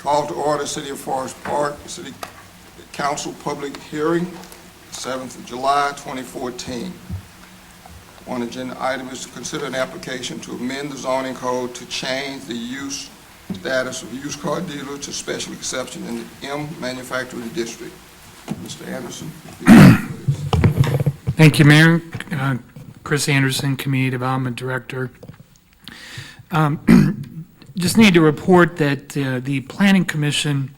Call to order City of Forest Park City Council public hearing, 7th of July, 2014. One agenda item is to consider an application to amend the zoning code to change the use status of used car dealer to special exception in the M manufacturing district. Mr. Anderson, please. Thank you, Mayor. Chris Anderson, Community Development Director. Just need to report that the Planning Commission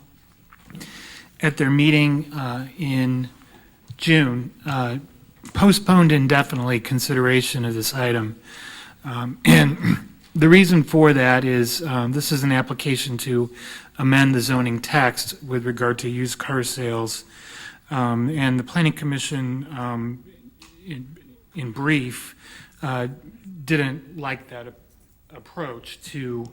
at their meeting in June postponed indefinitely consideration of this item. And the reason for that is this is an application to amend the zoning text with regard to used car sales. And the Planning Commission, in brief, didn't like that approach to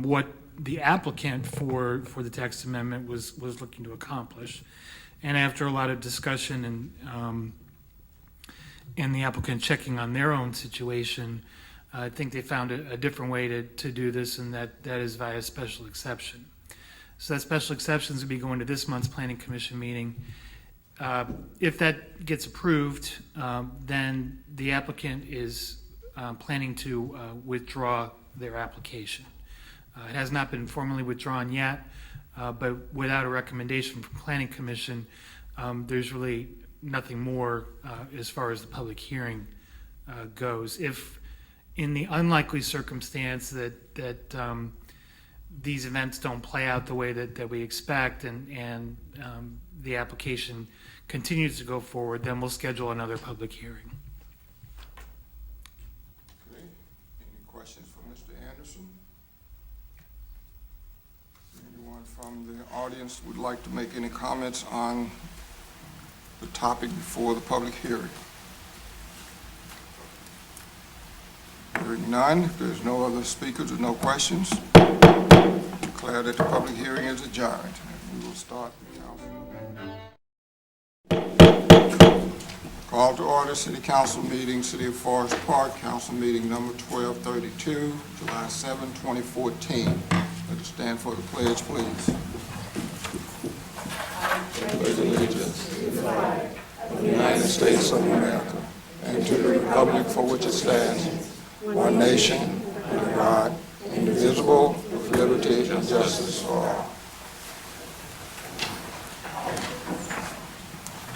what the applicant for the text amendment was looking to accomplish. And after a lot of discussion and the applicant checking on their own situation, I think they found a different way to do this, and that is via special exception. So that special exceptions would be going to this month's Planning Commission meeting. If that gets approved, then the applicant is planning to withdraw their application. It has not been formally withdrawn yet, but without a recommendation from Planning Commission, there's really nothing more as far as the public hearing goes. If in the unlikely circumstance that these events don't play out the way that we expect and the application continues to go forward, then we'll schedule another public hearing. Okay. Any questions for Mr. Anderson? Anyone from the audience would like to make any comments on the topic before the public hearing? Hearing none, if there's no other speakers or no questions, declare that the public hearing is adjourned. And we will start the council. Call to order City Council meeting, City of Forest Park, Council meeting number 1232, July 7, 2014. Let us stand for the pledge, please. Pledge allegiance to the flag of the United States of America and to the republic for which it stands, one nation, under God, indivisible, with liberty and justice for all.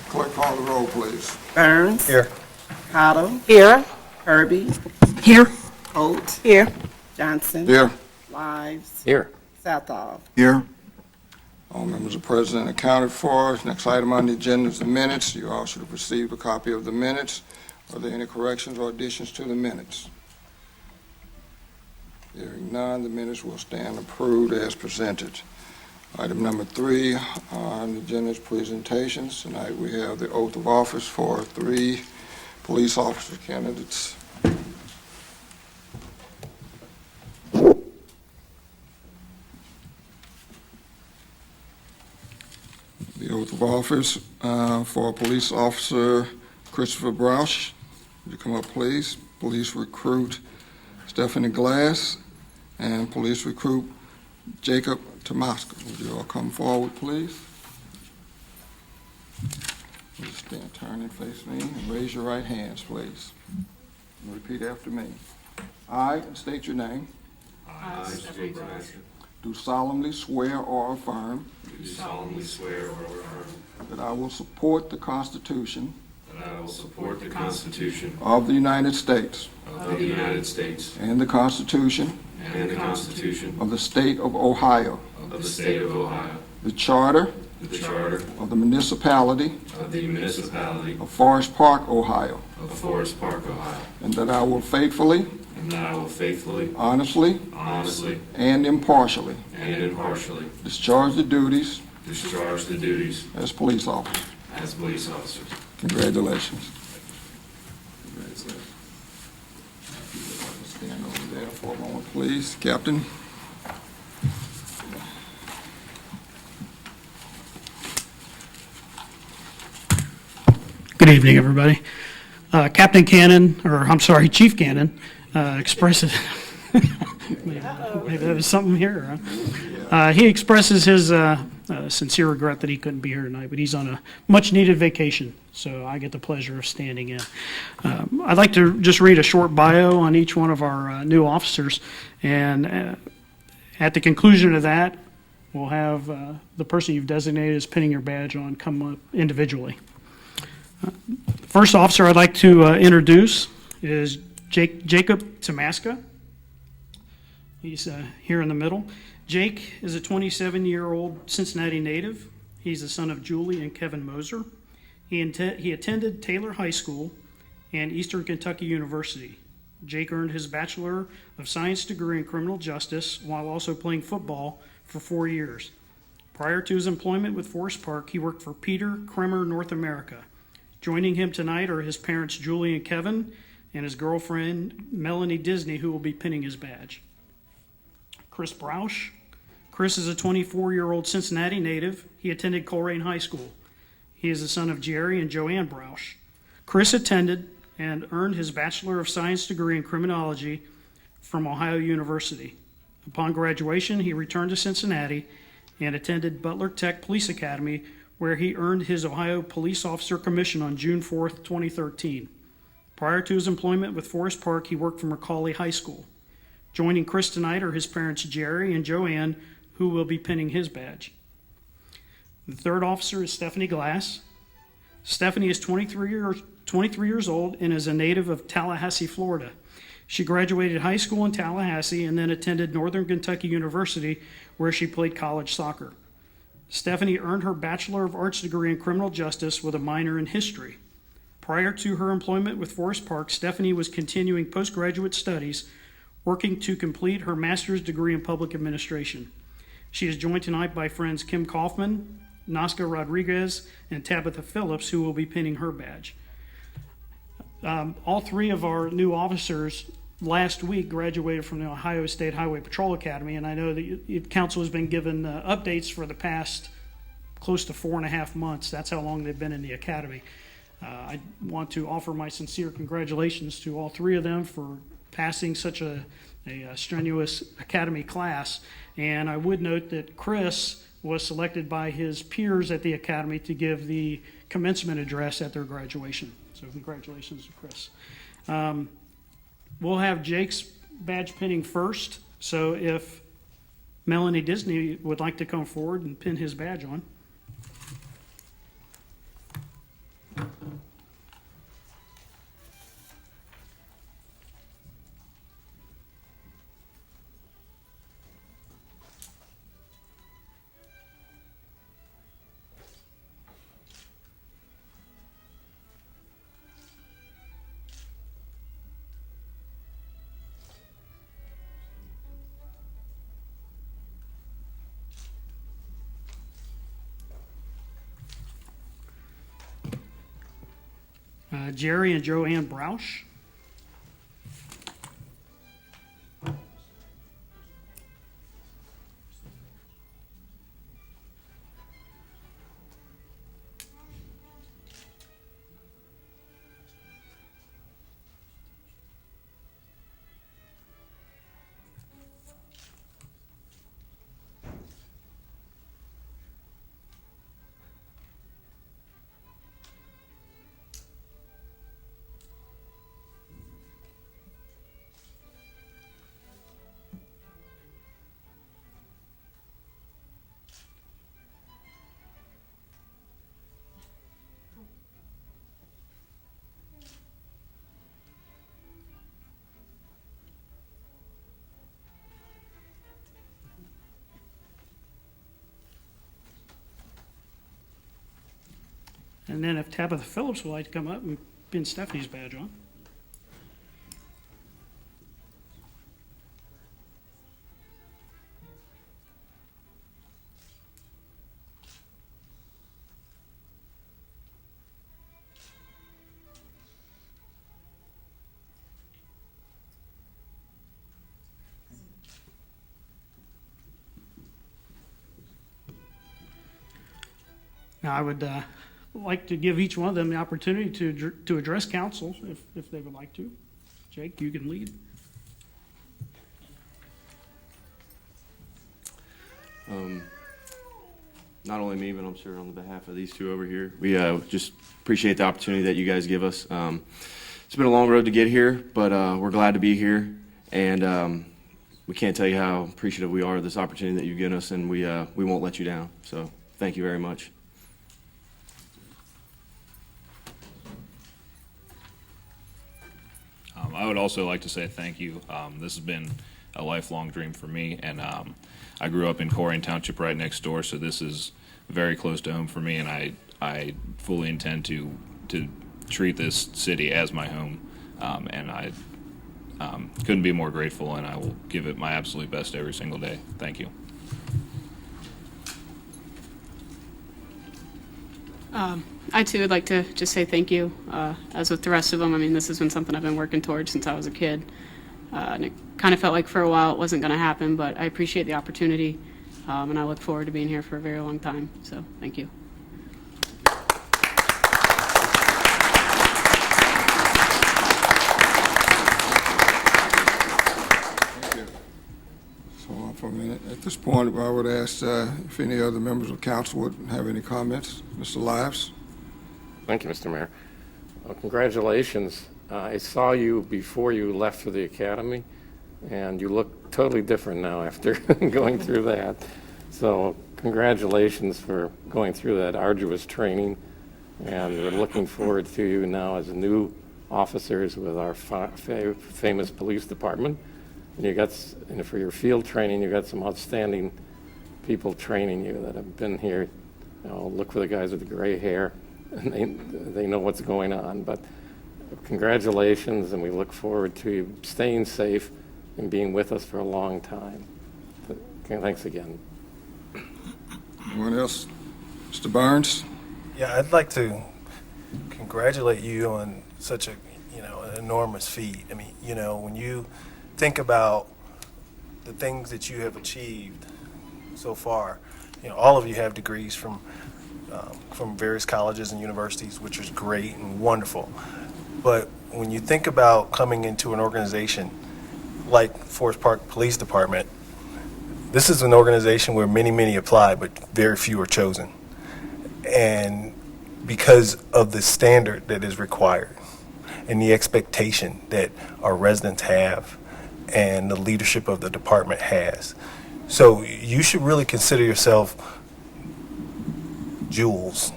Clerk, call the roll, please. Burns. Here. Cottle. Here. Herbie. Here. Holt. Here. Johnson. Here. Lives. Here. Southall. Here. All members are present and accounted for. Next item on the agenda is the minutes. You all should have received a copy of the minutes. Are there any corrections or additions to the minutes? Hearing none, the minutes will stand approved as presented. Item number 3 on the agenda is presentations. Tonight we have the oath of office for 3 police officer candidates. The oath of office for Police Officer Christopher Broush. Would you come up, please? Police Recruit Stephanie Glass and Police Recruit Jacob Tomaska. Would you all come forward, please? Just stand, turn and face me, and raise your right hands, please. And repeat after me. I, and state your name, I, Stephanie Glass, do solemnly swear or affirm do solemnly swear or affirm that I will support the Constitution that I will support the Constitution of the United States of the United States and the Constitution and the Constitution of the State of Ohio, of the State of Ohio, the Charter the Charter of the Municipality of the Municipality of Forest Park, Ohio, of Forest Park, Ohio, and that I will faithfully, and that I will faithfully, honestly, honestly, and impartially and impartially discharge the duties discharge the duties as police officer. as police officers. Congratulations. Stand over there for a moment, please. Captain. Good evening, everybody. Captain Cannon, or I'm sorry, Chief Cannon, expresses, maybe there was something here. Huh? He expresses his sincere regret that he couldn't be here tonight, but he's on a much-needed vacation, so I get the pleasure of standing in. I'd like to just read a short bio on each one of our new officers, and at the conclusion of that, we'll have the person you've designated as pinning your badge on come up individually. First officer I'd like to introduce is Jacob Tamaska. He's here in the middle. Jake is a 27-year-old Cincinnati native. He's the son of Julie and Kevin Moser. He attended Taylor High School and Eastern Kentucky University. Jake earned his Bachelor of Science degree in criminal justice while also playing football for 4 years. Prior to his employment with Forest Park, he worked for Peter Kremer North America. Joining him tonight are his parents Julie and Kevin and his girlfriend Melanie Disney, who will be pinning his badge. Chris Broush. Chris is a 24-year-old Cincinnati native. He attended Coleraine High School. He is the son of Jerry and Joanne Broush. Chris attended and earned his Bachelor of Science degree in criminology from Ohio University. Upon graduation, he returned to Cincinnati and attended Butler Tech Police Academy, where he earned his Ohio Police Officer Commission on June 4th, 2013. Prior to his employment with Forest Park, he worked for Macaulay High School. Joining Chris tonight are his parents Jerry and Joanne, who will be pinning his badge. The third officer is Stephanie Glass. Stephanie is 23 years old and is a native of Tallahassee, Florida. She graduated high school in Tallahassee and then attended Northern Kentucky University, where she played college soccer. Stephanie earned her Bachelor of Arts degree in criminal justice with a minor in history. Prior to her employment with Forest Park, Stephanie was continuing postgraduate studies, working to complete her master's degree in public administration. She is joined tonight by friends Kim Kaufman, Nasca Rodriguez, and Tabitha Phillips, who will be pinning her badge. All three of our new officers last week graduated from the Ohio State Highway Patrol Academy, and I know that council has been given updates for the past close to 4.5 months. That's how long they've been in the academy. I want to offer my sincere congratulations to all three of them for passing such a strenuous academy class. And I would note that Chris was selected by his peers at the academy to give the commencement address at their graduation. So congratulations to Chris. We'll have Jake's badge pinning first. So if Melanie Disney would like to come forward and pin his badge on. Jerry and Joanne Broush. And then if Tabitha Phillips would like to come up and pin Stephanie's badge on. Now, I would like to give each one of them the opportunity to address council if they would like to. Jake, you can lead. Not only me, but I'm sure on the behalf of these two over here, we just appreciate the opportunity that you guys give us. It's been a long road to get here, but we're glad to be here, and we can't tell you how appreciative we are of this opportunity that you've given us, and we won't let you down. So thank you very much. I would also like to say thank you. This has been a lifelong dream for me, and I grew up in Corrigan Township right next door, so this is very close to home for me, and I fully intend to treat this city as my home, and I couldn't be more grateful, and I will give it my absolute best every single day. Thank you. I too would like to just say thank you, as with the rest of them. I mean, this has been something I've been working towards since I was a kid. And it kind of felt like for a while it wasn't going to happen, but I appreciate the opportunity, and I look forward to being here for a very long time. So thank you. Thank you. So hold on for a minute. At this point, I would ask if any other members of council would have any comments. Mr. Lives? Thank you, Mr. Mayor. Congratulations. I saw you before you left for the academy, and you look totally different now after going through that. So congratulations for going through that arduous training, and we're looking forward to you now as new officers with our famous police department. And and for your field training, you got some outstanding people training you that have been here. Look for the guys with the gray hair, and they know what's going on. But congratulations, and we look forward to you staying safe and being with us for a long time. Thanks again. Anyone else? Mr. Burns? Yeah, I'd like to congratulate you on such an enormous feat. I mean, when you think about the things that you have achieved so far, all of you have degrees from various colleges and universities, which is great and wonderful. But when you think about coming into an organization like Forest Park Police Department, this is an organization where many apply, but very few are chosen. And because of the standard that is required and the expectation that our residents have and the leadership of the department has. So you should really consider yourself jewels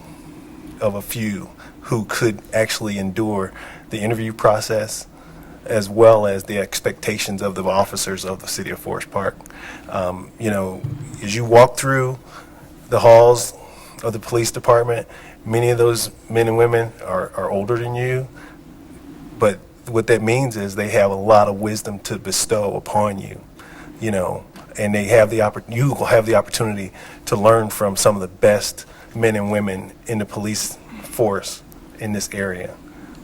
of a few who could actually endure the interview process as well as the expectations of the officers of the city of Forest Park. As you walk through the halls of the police department, many of those men and women are older than you, but what that means is they have a lot of wisdom to bestow upon you, and you will have the opportunity to learn from some of the best men and women in the police force in this area.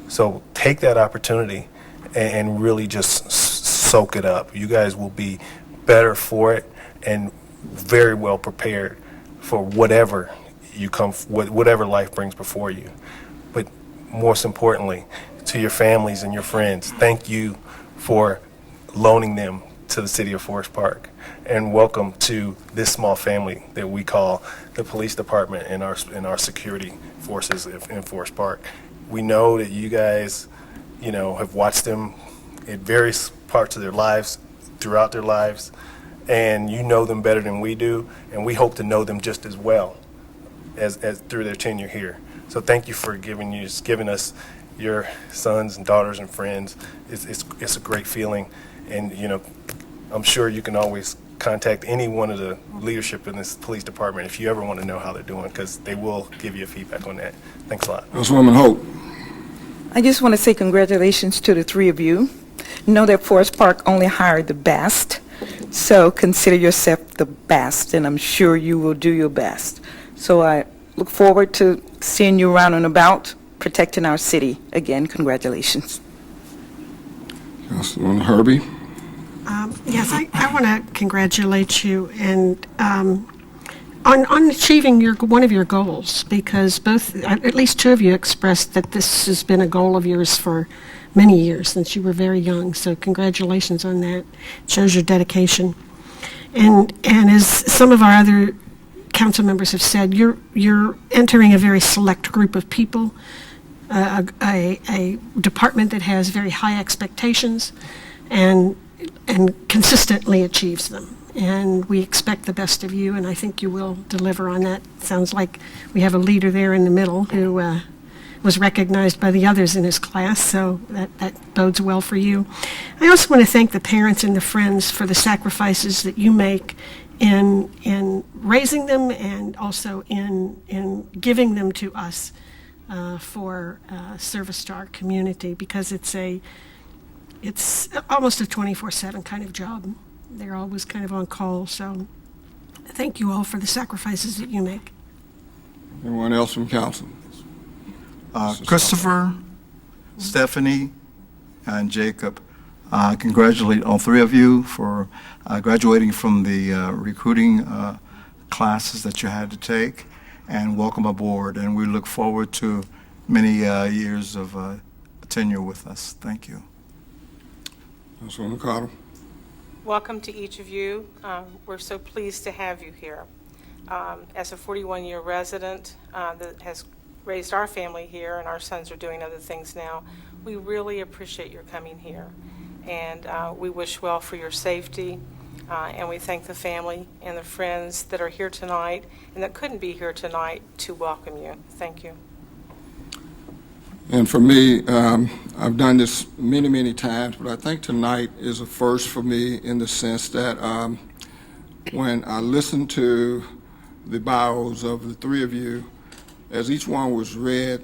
So take that opportunity and really just soak it up. You guys will be better for it and very well prepared for whatever whatever life brings before you. But most importantly, to your families and your friends, thank you for loaning them to the city of Forest Park, and welcome to this small family that we call the police department and our security forces in Forest Park. We know that you guys, have watched them at various parts of their lives, throughout their lives, and you know them better than we do, and we hope to know them just as well as through their tenure here. So thank you for giving us your sons and daughters and friends. It's a great feeling, and I'm sure you can always contact any one of the leadership in this police department if you ever want to know how they're doing, because they will give you feedback on that. Thanks a lot. Councilwoman Hope? I just want to say congratulations to the three of you. Know that Forest Park only hired the best, so consider yourself the best, and I'm sure you will do your best. So I look forward to seeing you around and about, protecting our city. Again, congratulations. Councilwoman Herbie? Yes, I want to congratulate you and on achieving one of your goals, because at least two of you expressed that this has been a goal of yours for many years since you were very young. So congratulations on that. It shows your dedication. And as some of our other council members have said, you're entering a very select group of people, a department that has very high expectations and consistently achieves them. And we expect the best of you, and I think you will deliver on that. Sounds like we have a leader there in the middle who was recognized by the others in his class, so that bodes well for you. I also want to thank the parents and the friends for the sacrifices that you make in raising them and also in giving them to us for service to our community, because it's almost a 24/7 kind of job. They're always kind of on call, so thank you all for the sacrifices that you make. Anyone else from council? Christopher, Stephanie, and Jacob, congratulate all three of you for graduating from the recruiting classes that you had to take, and welcome aboard. And we look forward to many years of tenure with us. Thank you. Councilwoman Carter. Welcome to each of you. We're so pleased to have you here. As a 41-year resident that has raised our family here, and our sons are doing other things now, we really appreciate your coming here. And we wish well for your safety, and we thank the family and the friends that are here tonight and that couldn't be here tonight to welcome you. Thank you. And for me, I've done this many, many times, but I think tonight is a first for me in the sense that when I listened to the bios of the three of you, as each one was read,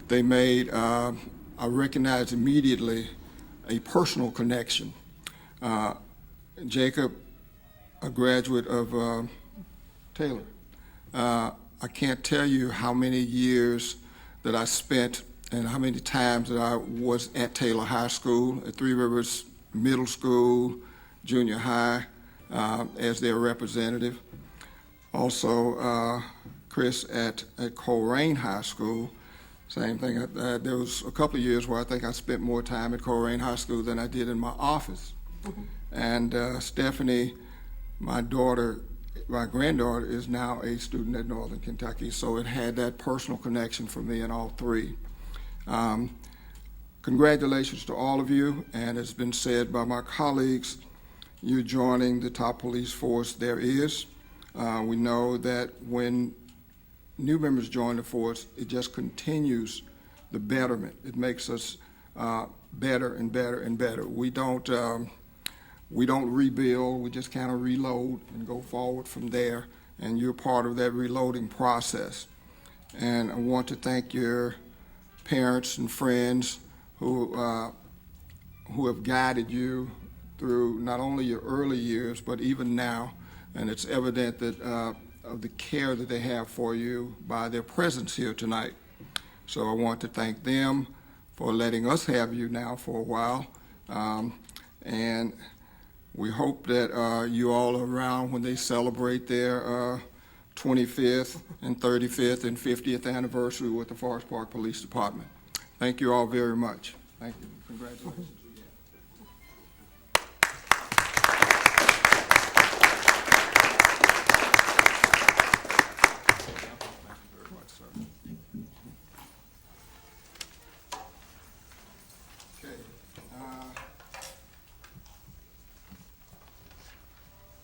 they made, I recognized immediately a personal connection. Jacob, a graduate of Taylor. I can't tell you how many years that I spent and how many times that I was at Taylor High School, at Three Rivers Middle School, junior high, as their representative. Also, Chris at Colerain High School, same thing. There was a couple of years where I think I spent more time at Colerain High School than I did in my office. And Stephanie, my granddaughter is now a student at Northern Kentucky, so it had that personal connection for me in all three. Congratulations to all of you, and it's been said by my colleagues, you're joining the top police force there is. We know that when new members join the force, it just continues the betterment. It makes us better and better and better. We don't rebuild, we just kind of reload and go forward from there, and you're part of that reloading process. And I want to thank your parents and friends who have guided you through not only your early years, but even now, and it's evident that of the care that they have for you by their presence here tonight. So I want to thank them for letting us have you now for a while, and we hope that you all are around when they celebrate their 25th and 35th and 50th anniversary with the Forest Park Police Department. Thank you all very much. Thank you. Congratulations.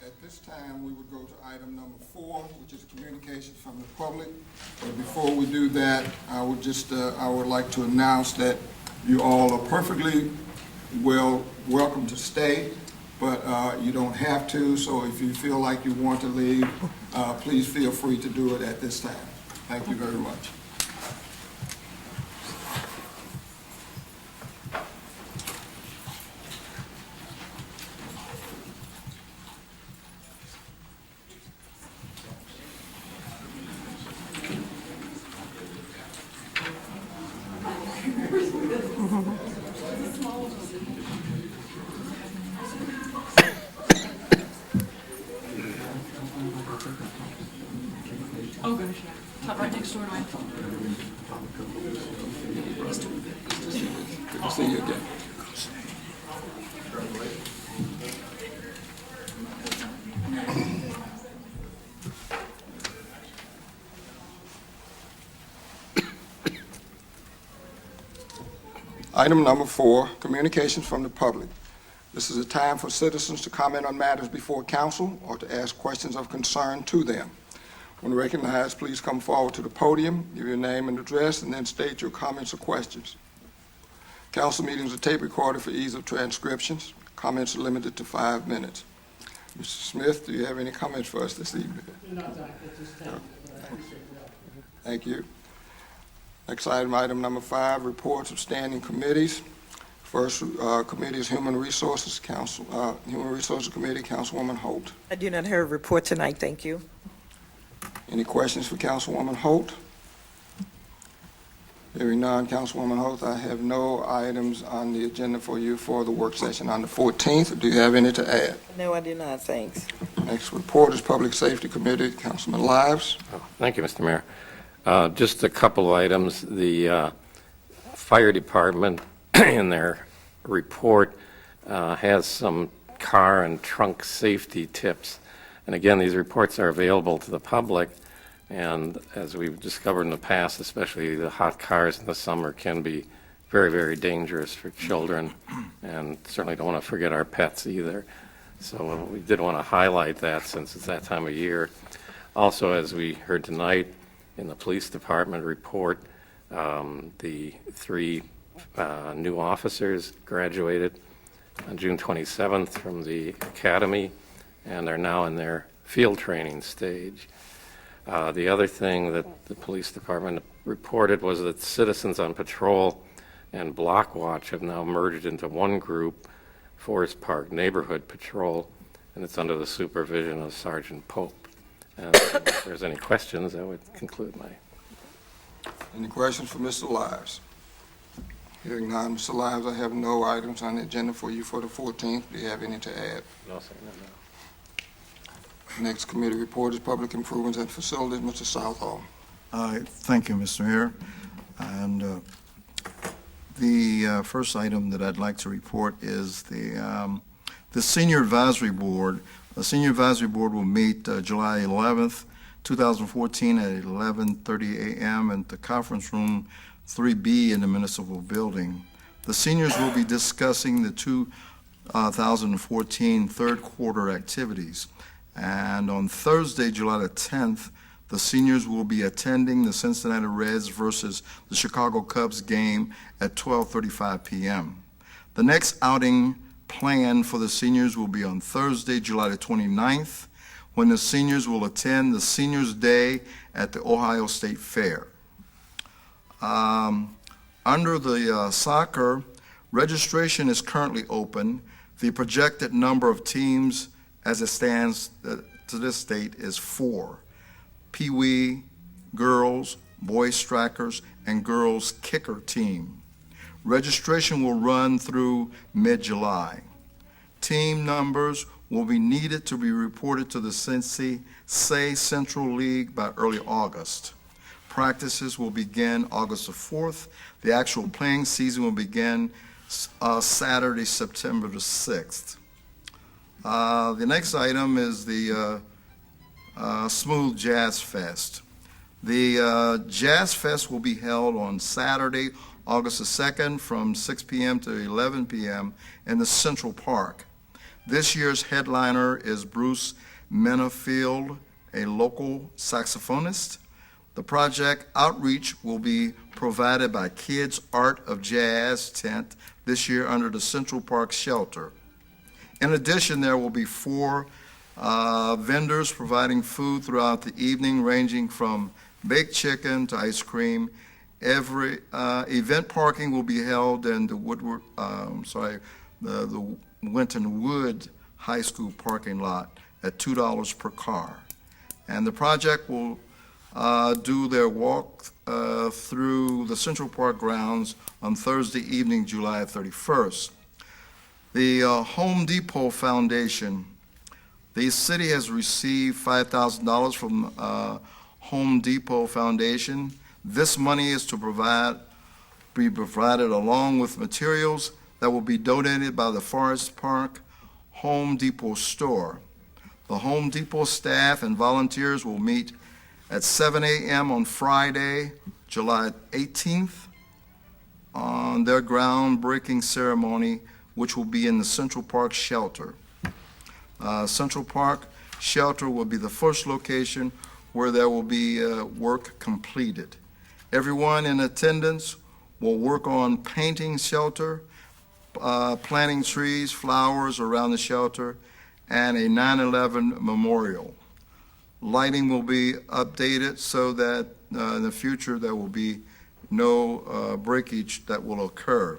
At this time, we would go to item number 4, which is communications from the public. But before we do that, I would like to announce that you all are perfectly welcome to stay, but you don't have to. So if you feel like you want to leave, please feel free to do it at this time. Thank you very much. Oh gosh, yeah. Top right next door to mine. Good to see you again. Item number 4, communications from the public. This is a time for citizens to comment on matters before council or to ask questions of concern to them. When recognized, please come forward to the podium, give your name and address, and then state your comments or questions. Council meetings are tape recorded for ease of transcriptions. Comments are limited to 5 minutes. Mr. Smith, do you have any comments for us this evening? No, Doc, at this time, but I appreciate that. Thank you. Next item number 5, reports of standing committees. First committee is Human Resources Council, Human Resources Committee, Councilwoman Holt. I do not have a report tonight, thank you. Any questions for Councilwoman Holt? Hearing none, Councilwoman Holt, I have no items on the agenda for you for the work session on the 14th. Do you have any to add? No, I do not, thanks. Next report is Public Safety Committee, Councilman Lives. Thank you, Mr. Mayor. Just a couple items. The fire department in their report has some car and trunk safety tips. And again, these reports are available to the public. And as we've discovered in the past, especially the hot cars in the summer can be very, very dangerous for children. And certainly don't want to forget our pets either. So we did want to highlight that since it's that time of year. Also, as we heard tonight in the police department report, the 3 new officers graduated on June 27th from the academy and are now in their field training stage. The other thing that the police department reported was that Citizens on Patrol and Block Watch have now merged into one group, Forest Park Neighborhood Patrol, and it's under the supervision of Sergeant Pope. And if there's any questions, I would conclude my... Any questions for Mr. Lives? Hearing none, Mr. Lives, I have no items on the agenda for you for the 14th. Do you have any to add? No, sir, no. Next committee report is Public Improvements and Facilities, Mr. Southall. Thank you, Mr. Mayor. And the first item that I'd like to report is the Senior Advisory Board. The Senior Advisory Board will meet July 11th, 2014 at 11:30 a.m. at the conference room 3B in the municipal building. The seniors will be discussing the 2014 third quarter activities. And on Thursday, July the 10th, the seniors will be attending the Cincinnati Reds versus the Chicago Cubs game at 12:35 p.m. The next outing planned for the seniors will be on Thursday, July the 29th, when the seniors will attend the Seniors Day at the Ohio State Fair. Under the soccer, registration is currently open. The projected number of teams as it stands to this date is 4. Pee-wee, girls, boys strikers, and girls kicker team. Registration will run through mid-July. Team numbers will be needed to be reported to the Cincy Say Central League by early August. Practices will begin August the 4th. The actual playing season will begin Saturday, September the 6th. The next item is the Smooth Jazz Fest. The Jazz Fest will be held on Saturday, August the 2nd from 6 p.m. to 11 p.m. in the Central Park. This year's headliner is Bruce Menafield, a local saxophonist. The project outreach will be provided by Kids Art of Jazz tent this year under the Central Park shelter. In addition, there will be 4 vendors providing food throughout the evening, ranging from baked chicken to ice cream. Every event parking will be held in the Winton Wood High School parking lot at $2 per car. And the project will do their walk through the Central Park grounds on Thursday evening, July 31st. The Home Depot Foundation, the city has received $5,000 from Home Depot Foundation. This money is to be provided along with materials that will be donated by the Forest Park Home Depot store. The Home Depot staff and volunteers will meet at 7 a.m. on Friday, July 18th, on their groundbreaking ceremony, which will be in the Central Park Shelter. Central Park Shelter will be the first location where there will be work completed. Everyone in attendance will work on painting shelter, planting trees, flowers around the shelter, and a 9/11 memorial. Lighting will be updated so that in the future there will be no breakage that will occur.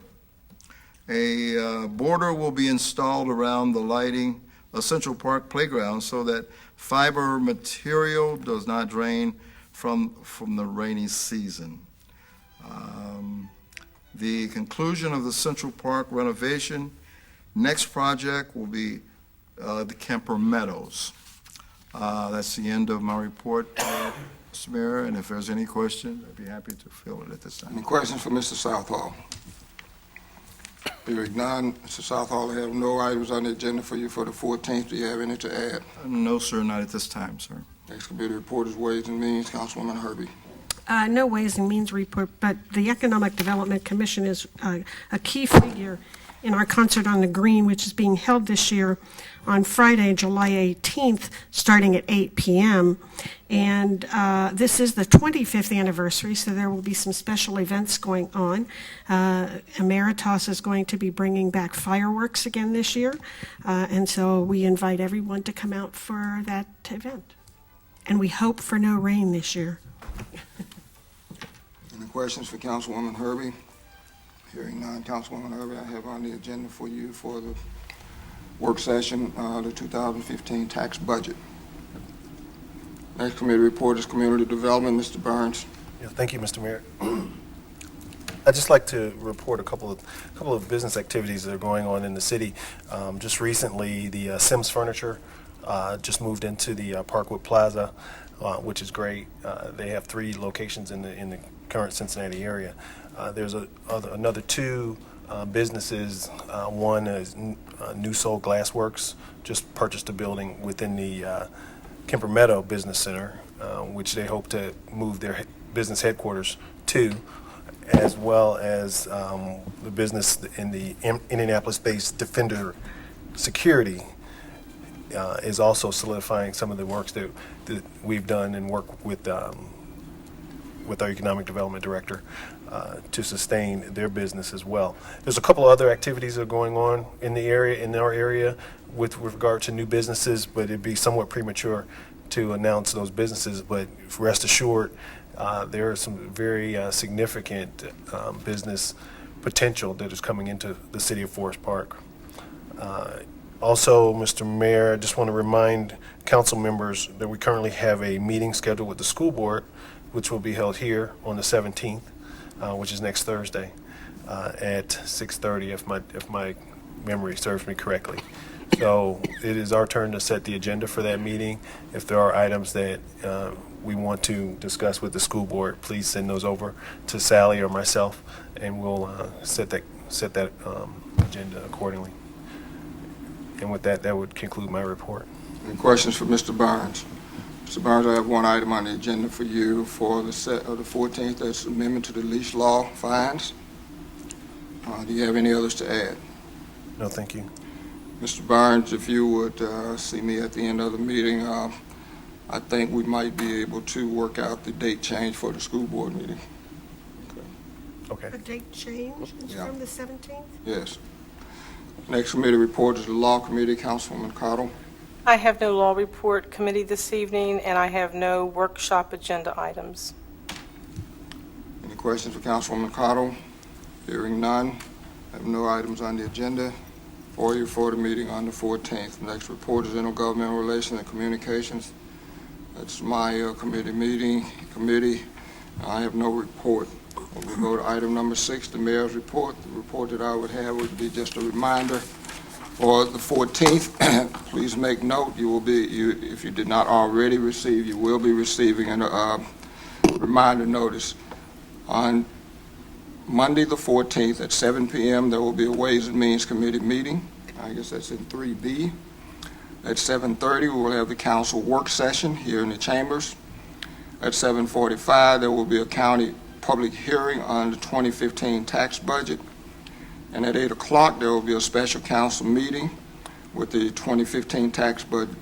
A border will be installed around the lighting of Central Park Playground so that fiber material does not drain from the rainy season. The conclusion of the Central Park renovation, next project will be the Kemper Meadows. That's the end of my report, Mr. Mayor, and if there's any questions, I'd be happy to fill it at this time. Any questions for Mr. Southall? Hearing none, Mr. Southall, I have no items on the agenda for you for the 14th. Do you have any to add? No, sir, not at this time, sir. Next committee report is Ways and Means. Councilwoman Herbie. No Ways and Means report, but the Economic Development Commission is a key figure in our Concert on the Green, which is being held this year on Friday, July 18th, starting at 8 p.m. And this is the 25th anniversary, so there will be some special events going on. Emeritus is going to be bringing back fireworks again this year, and so we invite everyone to come out for that event. And we hope for no rain this year. Any questions for Councilwoman Herbie? Hearing none, Councilwoman Herbie, I have on the agenda for you for the work session, the 2015 tax budget. Next committee report is Community Development. Mr. Burns. Yeah, thank you, Mr. Mayor. I'd just like to report a couple of business activities that are going on in the city. Just recently, the Sims Furniture just moved into the Parkwood Plaza, which is great. They have 3 locations in the current Cincinnati area. There's another 2 businesses. One is New Soul Glassworks, just purchased a building within the Kemper Meadow Business Center, which they hope to move their business headquarters to, as well as the business in the Indianapolis-based Defender Security is also solidifying some of the works that we've done and work with our economic development director to sustain their business as well. There's a couple of other activities that are going on in our area with regard to new businesses, but it'd be somewhat premature to announce those businesses. But rest assured, there are some very significant business potential that is coming into the city of Forest Park. Also, Mr. Mayor, I just want to remind council members that we currently have a meeting scheduled with the school board, which will be held here on the 17th, which is next Thursday, at 6:30, if my memory serves me correctly. So it is our turn to set the agenda for that meeting. If there are items that we want to discuss with the school board, please send those over to Sally or myself, and we'll set that agenda accordingly. And with that, that would conclude my report. Any questions for Mr. Barnes? Mr. Barnes, I have one item on the agenda for you for the 14th. That's amendment to the leash law fines. Do you have any others to add? No, thank you. Mr. Barnes, if you would see me at the end of the meeting, I think we might be able to work out the date change for the school board meeting. Okay. A date change is Yeah. from the 17th? Yes. Next committee report is the Law Committee. Councilwoman Cottle. I have no law report committee this evening, and I have no workshop agenda items. Any questions for Councilwoman Cottle? Hearing none. I have no items on the agenda for you for the meeting on the 14th. Next report is Intergovernmental Relations and Communications. That's my committee. I have no report. We go to item number 6, the mayor's report. The report that I would have would be just a reminder for the 14th. Please make note, if you did not already receive, you will be receiving a reminder notice. On Monday the 14th at 7 p.m., there will be a Ways and Means Committee meeting. I guess that's in 3B. At 7:30, we will have the council work session here in the chambers. At 7:45, there will be a county public hearing on the 2015 tax budget. And at 8 o'clock, there will be a special council meeting with the 2015 tax budget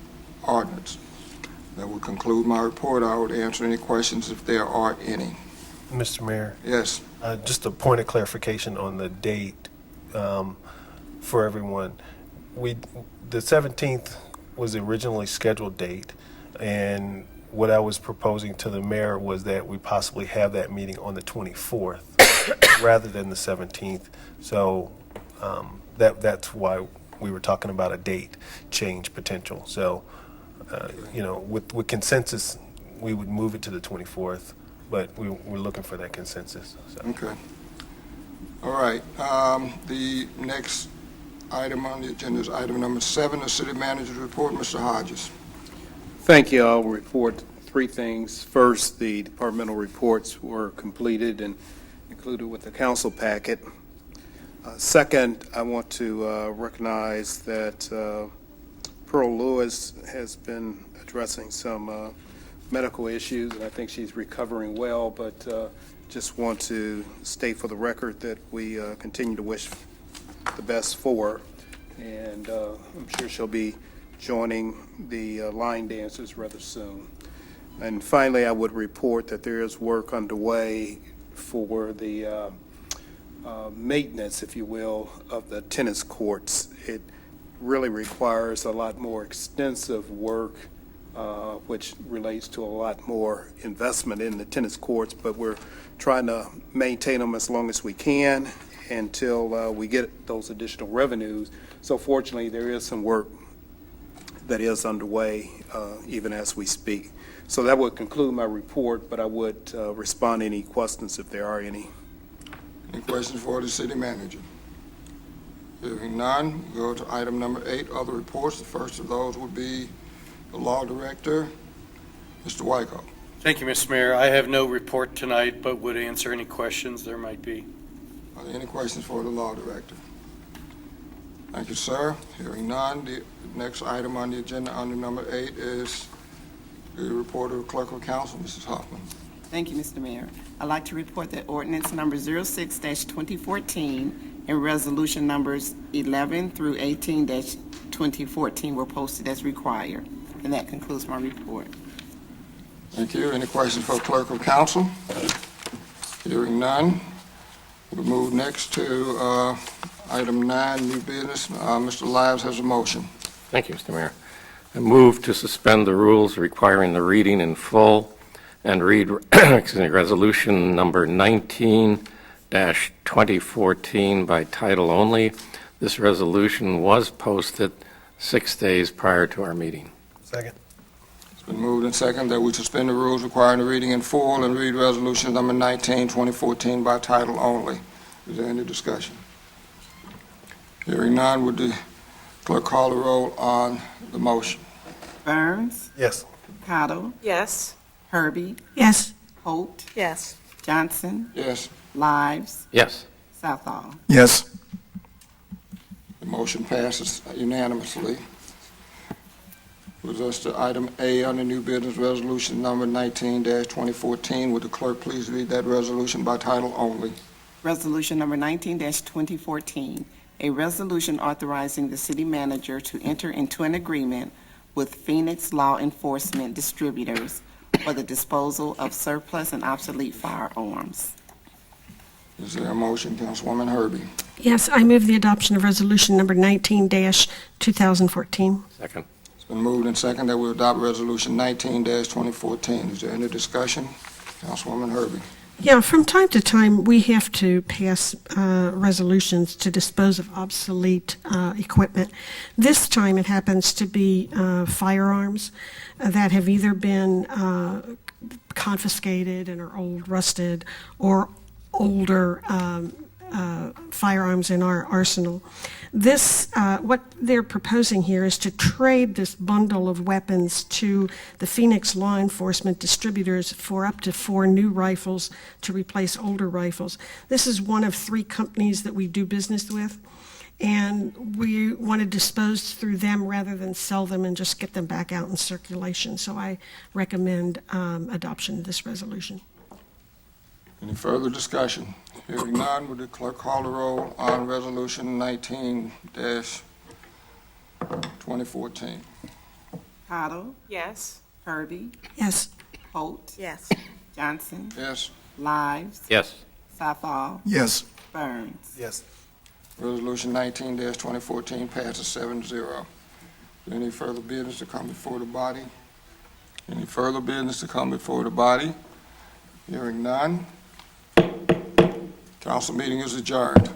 ordinance. That will conclude my report. I would answer any questions if there are any. Mr. Mayor, Yes. just a point of clarification on the date for everyone. The 17th was the originally scheduled date, and what I was proposing to the mayor was that we possibly have that meeting on the 24th rather than the 17th. So that's why we were talking about a date change potential. So, with consensus, we would move it to the 24th, but we're looking for that consensus. So. Okay. All right. The next item on the agenda is item number 7, the city manager's report. Mr. Hodges. Thank you. I'll report 3 things. First, the departmental reports were completed and included with the council packet. Second, I want to recognize that Pearl Lewis has been addressing some medical issues, and I think she's recovering well, but just want to state for the record that we continue to wish the best for her, and I'm sure she'll be joining the line dancers rather soon. And finally, I would report that there is work underway for the maintenance, if you will, of the tennis courts. It really requires a lot more extensive work, which relates to a lot more investment in the tennis courts, but we're trying to maintain them as long as we can until we get those additional revenues. So fortunately, there is some work that is underway even as we speak. So that would conclude my report, but I would respond to any questions if there are any. Any questions for the city manager? Hearing none, we go to item number 8, other reports. The first of those would be the law director, Mr. Wykoff. Thank you, Mr. Mayor. I have no report tonight, but would answer any questions there might be. Are there any questions for the law director? Thank you, sir. Hearing none, the next item on the agenda under number 8 is the report of the clerk of council, Mrs. Hoffman. Thank you, Mr. Mayor. I'd like to report that ordinance number 06-2014 and resolution numbers 11 through 18-2014 were posted as required. And that concludes my report. Thank you. Any questions for clerk of council? Hearing none, we'll move next to item 9, new business. Mr. Lives has a motion. Thank you, Mr. Mayor. I move to suspend the rules requiring the reading in full and read resolution number 19-2014 by title only. This resolution was posted 6 days prior to our meeting. Second. It's been moved and seconded that we suspend the rules requiring the reading in full and read resolution number 19-2014 by title only. Is there any discussion? Hearing none, would the clerk call the roll on the motion? Burns, Yes. Cottle, Yes. Herbie, Yes. Holt, Yes. Johnson, Yes. Lives, Yes. Southall. Yes. The motion passes unanimously. Moves us to item A on the new business resolution number 19-2014. Would the clerk please read that resolution by title only? Resolution number 19-2014, a resolution authorizing the city manager to enter into an agreement with Phoenix Law Enforcement Distributors for the disposal of surplus and obsolete firearms. Is there a motion, Councilwoman Herbie? Yes, I move the adoption of resolution number 19-2014. Second. It's been moved and seconded that we adopt resolution 19-2014. Is there any discussion? Councilwoman Herbie. Yeah, from time to time, we have to pass resolutions to dispose of obsolete equipment. This time, it happens to be firearms that have either been confiscated and are old, rusted, or older firearms in our arsenal. This, what they're proposing here is to trade this bundle of weapons to the Phoenix Law Enforcement Distributors for up to 4 new rifles to replace older rifles. This is one of 3 companies that we do business with, and we want to dispose through them rather than sell them and just get them back out in circulation. So I recommend adoption of this resolution. Any further discussion? Hearing none, would the clerk call the roll on Resolution 19-2014? Cottle, Yes. Herbie, Yes. Holt, Yes. Johnson, Yes. Lives, Yes. Southall, Yes. Burns. Yes. Resolution 19-2014 passes 7-0. Any further business to come before the body? Any further business to come before the body? Hearing none. Council meeting is adjourned.